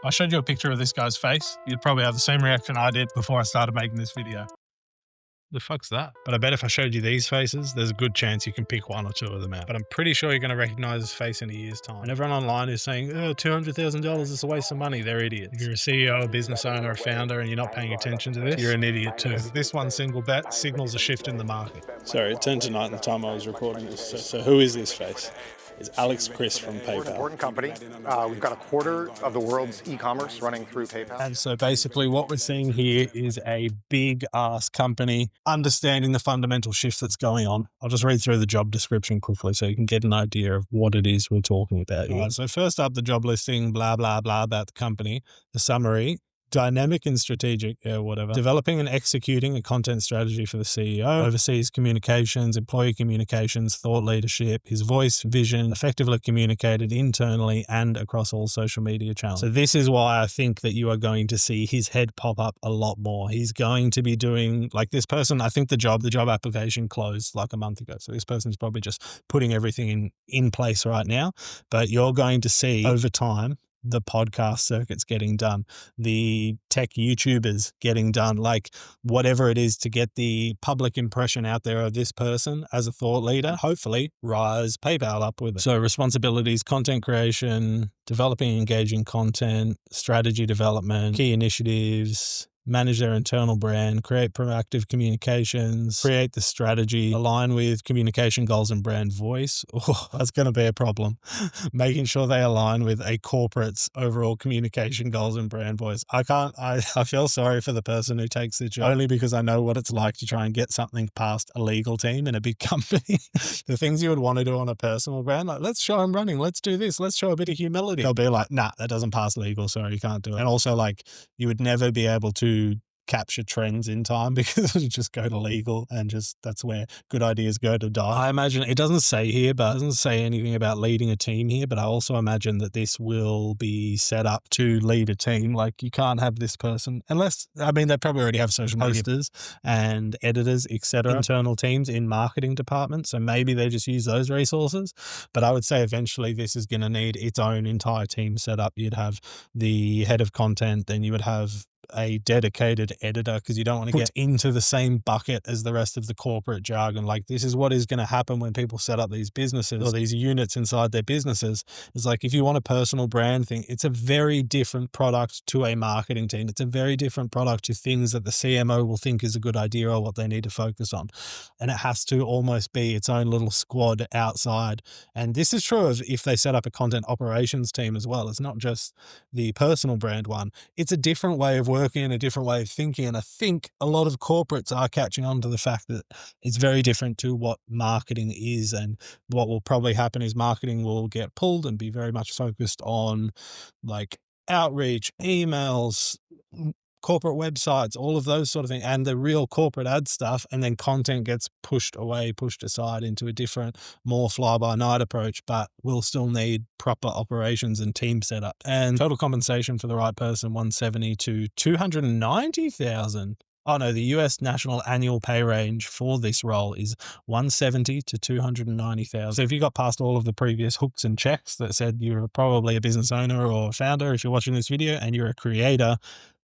I showed you a picture of this guy's face. You'd probably have the same reaction I did before I started making this video. The fuck's that? But I bet if I showed you these faces, there's a good chance you can pick one or two of them out. But I'm pretty sure you're going to recognize his face in a year's time. And everyone online is saying, oh, $200,000 is a waste of money. They're idiots. If you're a CEO, a business owner, a founder, and you're not paying attention to this, you're an idiot too. This one single bet signals a shift in the market. Sorry, it turned to night in the time I was recording this. So who is this face? Is Alex Chris from PayPal. We're an important company. We've got a quarter of the world's e-commerce running through PayPal. And so basically what we're seeing here is a big ass company understanding the fundamental shift that's going on. I'll just read through the job description quickly so you can get an idea of what it is we're talking about. Right, so first up, the job listing, blah, blah, blah about the company, the summary. Dynamic and strategic, whatever. Developing and executing a content strategy for the CEO, oversees communications, employee communications, thought leadership, his voice, vision, effectively communicated internally and across all social media channels. So this is why I think that you are going to see his head pop up a lot more. He's going to be doing, like this person, I think the job application closed like a month ago. So this person's probably just putting everything in place right now, but you're going to see over time, the podcast circuits getting done, the tech YouTubers getting done, like whatever it is to get the public impression out there of this person as a thought leader, hopefully rise PayPal up with it. So responsibilities, content creation, developing engaging content, strategy development, key initiatives, manage their internal brand, create proactive communications, create the strategy, align with communication goals and brand voice. Oh, that's going to be a problem. Making sure they align with a corporate's overall communication goals and brand voice. I feel sorry for the person who takes this job only because I know what it's like to try and get something past a legal team in a big company. The things you would want to do on a personal brand, like let's show them running, let's do this, let's show a bit of humility. They'll be like, nah, that doesn't pass legal, sorry, you can't do it. And also like you would never be able to capture trends in time because it'll just go to legal and just that's where good ideas go to die. I imagine it doesn't say here, but it doesn't say anything about leading a team here, but I also imagine that this will be set up to lead a team. Like you can't have this person unless, I mean, they probably already have social media posters and editors, etc. Internal teams in marketing departments. So maybe they just use those resources, but I would say eventually this is going to need its own entire team set up. You'd have the head of content, then you would have a dedicated editor because you don't want to get into the same bucket as the rest of the corporate jargon. Like this is what is going to happen when people set up these businesses or these units inside their businesses. It's like if you want a personal brand thing, it's a very different product to a marketing team. It's a very different product to things that the CMO will think is a good idea or what they need to focus on. And it has to almost be its own little squad outside. And this is true of if they set up a content operations team as well. It's not just the personal brand one. It's a different way of working, a different way of thinking. And I think a lot of corporates are catching on to the fact that it's very different to what marketing is. And what will probably happen is marketing will get pulled and be very much focused on like outreach, emails, corporate websites, all of those sort of things, and the real corporate ad stuff. And then content gets pushed away, pushed aside into a different, more fly-by-night approach, but we'll still need proper operations and team setup. And total compensation for the right person, 170 to 290,000. Oh no, the US national annual pay range for this role is 170 to 290,000. So if you got past all of the previous hooks and checks that said you're probably a business owner or founder, if you're watching this video and you're a creator,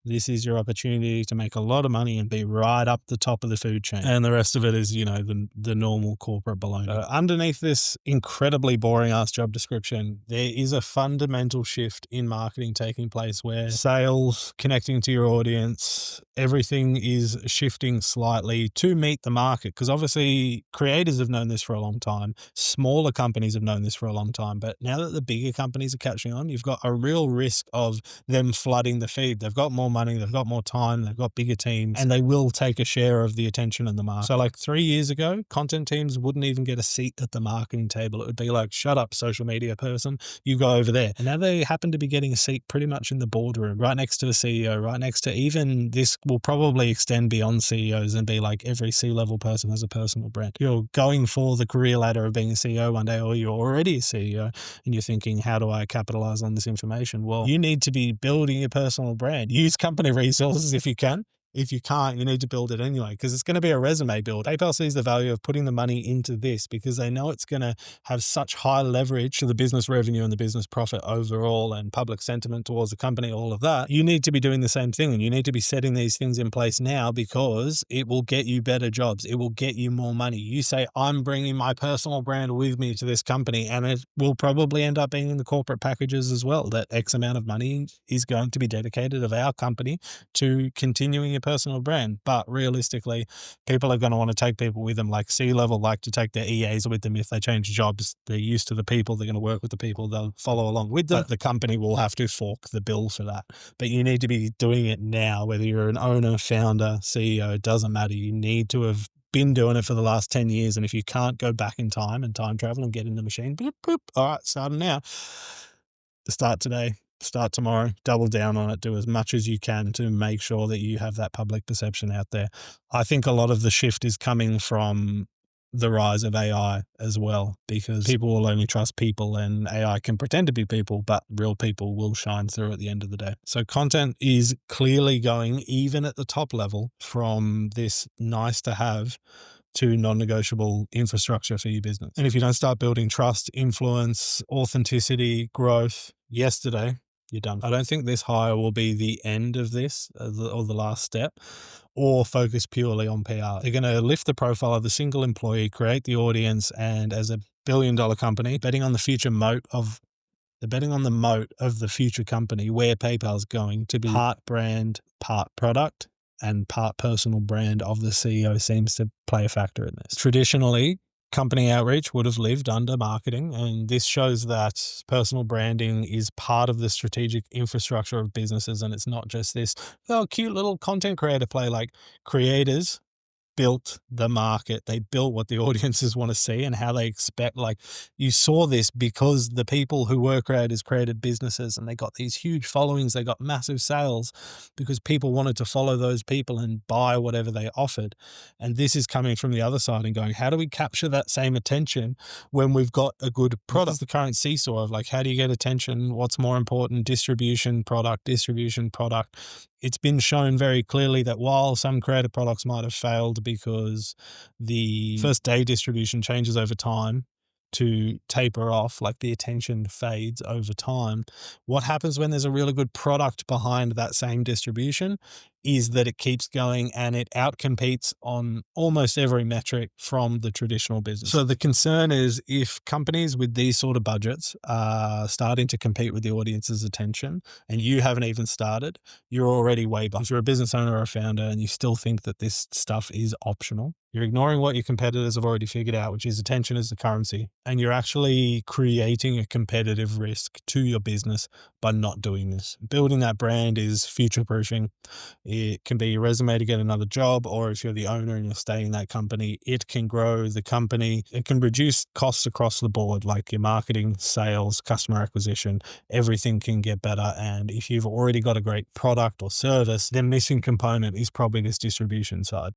this is your opportunity to make a lot of money and be right up the top of the food chain. And the rest of it is, you know, the normal corporate baloney. Underneath this incredibly boring ass job description, there is a fundamental shift in marketing taking place where sales, connecting to your audience, everything is shifting slightly to meet the market. Because obviously creators have known this for a long time. Smaller companies have known this for a long time. But now that the bigger companies are catching on, you've got a real risk of them flooding the feed. They've got more money, they've got more time, they've got bigger teams, and they will take a share of the attention in the market. So like 3 years ago, content teams wouldn't even get a seat at the marketing table. It would be like, shut up, social media person, you go over there. And now they happen to be getting a seat pretty much in the boardroom, right next to the CEO, right next to, even this will probably extend beyond CEOs and be like every C-level person has a personal brand. You're going for the career ladder of being a CEO one day, or you're already a CEO and you're thinking, how do I capitalize on this information? Well, you need to be building your personal brand. Use company resources if you can. If you can't, you need to build it anyway, because it's going to be a resume build. PayPal sees the value of putting the money into this because they know it's going to have such high leverage to the business revenue and the business profit overall and public sentiment towards the company, all of that. You need to be doing the same thing, and you need to be setting these things in place now because it will get you better jobs. It will get you more money. You say, I'm bringing my personal brand with me to this company, and it will probably end up being in the corporate packages as well. That X amount of money is going to be dedicated of our company to continuing your personal brand. But realistically, people are going to want to take people with them. Like C-level like to take their EAs with them if they change jobs. They're used to the people. They're going to work with the people. They'll follow along with them. But the company will have to fork the bill for that. But you need to be doing it now, whether you're an owner, founder, CEO, it doesn't matter. You need to have been doing it for the last 10 years. And if you can't go back in time and time travel and get in the machine, boop, boop, all right, starting now. Start today. Start tomorrow, double down on it, do as much as you can to make sure that you have that public perception out there. I think a lot of the shift is coming from the rise of AI as well, because people will only trust people and AI can pretend to be people, but real people will shine through at the end of the day. So content is clearly going, even at the top level, from this nice to have to non-negotiable infrastructure for your business. And if you don't start building trust, influence, authenticity, growth yesterday, you're done. I don't think this hire will be the end of this or the last step, or focus purely on PR. They're going to lift the profile of the single employee, create the audience, and as a billion-dollar company, betting on the future moat of they're betting on the moat of the future company, where PayPal's going to be part brand, part product, and part personal brand of the CEO seems to play a factor in this. Traditionally, company outreach would have lived under marketing, and this shows that personal branding is part of the strategic infrastructure of businesses, and it's not just this cute little content creator play. Like, creators built the market. They built what the audiences want to see and how they expect. Like, you saw this because the people who were creators created businesses and they got these huge followings. They got massive sales because people wanted to follow those people and buy whatever they offered. And this is coming from the other side and going, how do we capture that same attention when we've got a good product? This is the current seesaw of like, how do you get attention? What's more important? Distribution, product, distribution, product. It's been shown very clearly that while some creative products might have failed because the first day distribution changes over time to taper off, like the attention fades over time, what happens when there's a really good product behind that same distribution is that it keeps going and it outcompetes on almost every metric from the traditional business. So the concern is, if companies with these sort of budgets are starting to compete with the audience's attention and you haven't even started, you're already way behind. If you're a business owner or a founder and you still think that this stuff is optional, you're ignoring what your competitors have already figured out, which is attention is the currency. And you're actually creating a competitive risk to your business by not doing this. Building that brand is future-proofing. It can be your resume to get another job, or if you're the owner and you're staying in that company, it can grow the company. It can reduce costs across the board, like your marketing, sales, customer acquisition, everything can get better. And if you've already got a great product or service, the missing component is probably this distribution side.